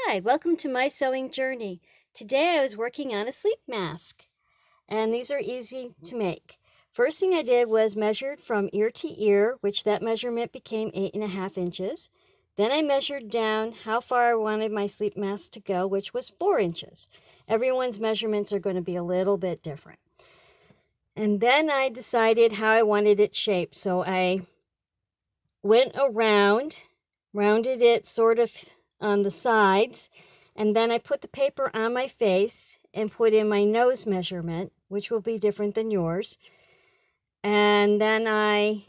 Hi, welcome to my sewing journey. Today I was working on a sleep mask, and these are easy to make. First thing I did was measured from ear to ear, which that measurement became 8.5 inches. Then I measured down how far I wanted my sleep mask to go, which was 4 inches. Everyone's measurements are going to be a little bit different. And then I decided how I wanted it shaped. So I went around, rounded it sort of on the sides, and then I put the paper on my face and put in my nose measurement, which will be different than yours. And then I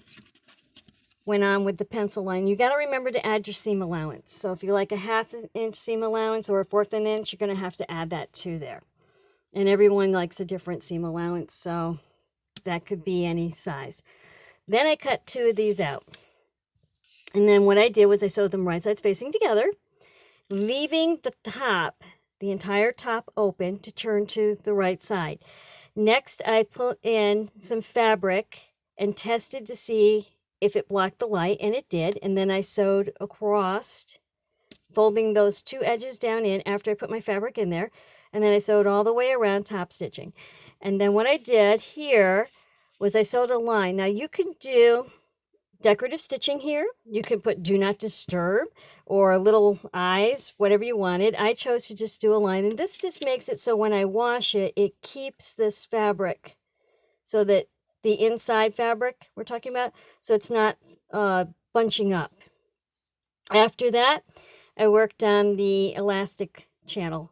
went on with the pencil line. You got to remember to add your seam allowance. So if you like a 1/2 inch seam allowance or a 1/4 inch, you're going to have to add that too there. And everyone likes a different seam allowance, so that could be any size. Then I cut 2 of these out. And then what I did was I sewed them right sides facing together, leaving the top, the entire top open to turn to the right side. Next, I put in some fabric and tested to see if it blocked the light, and it did. And then I sewed across, folding those 2 edges down in after I put my fabric in there. And then I sewed all the way around, top stitching. And then what I did here was I sewed a line. Now you can do decorative stitching here. You can put do not disturb or little eyes, whatever you wanted. I chose to just do a line, and this just makes it so when I wash it, it keeps this fabric so that the inside fabric we're talking about, so it's not bunching up. After that, I worked on the elastic channel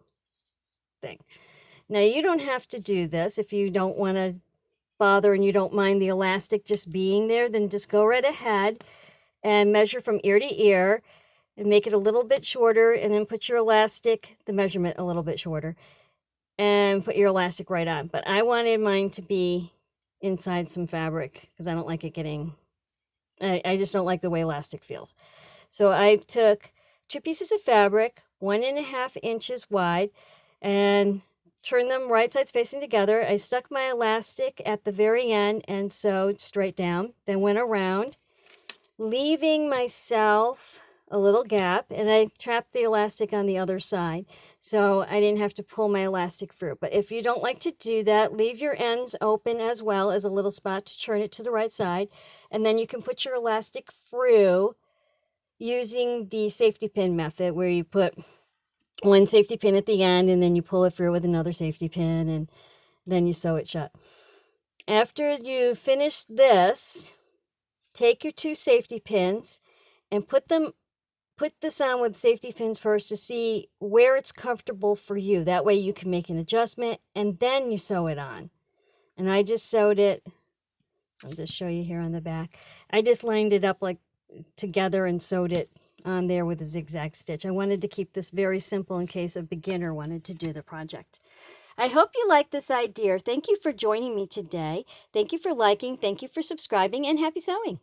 thing. Now you don't have to do this if you don't want to bother and you don't mind the elastic just being there, then just go right ahead and measure from ear to ear and make it a little bit shorter, and then put your elastic, the measurement a little bit shorter, and put your elastic right on. But I wanted mine to be inside some fabric because I don't like it getting, I just don't like the way elastic feels. So I took 2 pieces of fabric, 1.5 inches wide, and turned them right sides facing together. I stuck my elastic at the very end and sewed straight down, then went around, leaving myself a little gap, and I trapped the elastic on the other side so I didn't have to pull my elastic through. But if you don't like to do that, leave your ends open as well as a little spot to turn it to the right side, and then you can put your elastic through using the safety pin method, where you put one safety pin at the end and then you pull it through with another safety pin, and then you sew it shut. After you finish this, take your 2 safety pins and put this on with safety pins first to see where it's comfortable for you. That way you can make an adjustment and then you sew it on. And I just sewed it, I'll just show you here on the back. I just lined it up like together and sewed it on there with a zigzag stitch. I wanted to keep this very simple in case a beginner wanted to do the project. I hope you like this idea. Thank you for joining me today. Thank you for liking, thank you for subscribing, and happy sewing.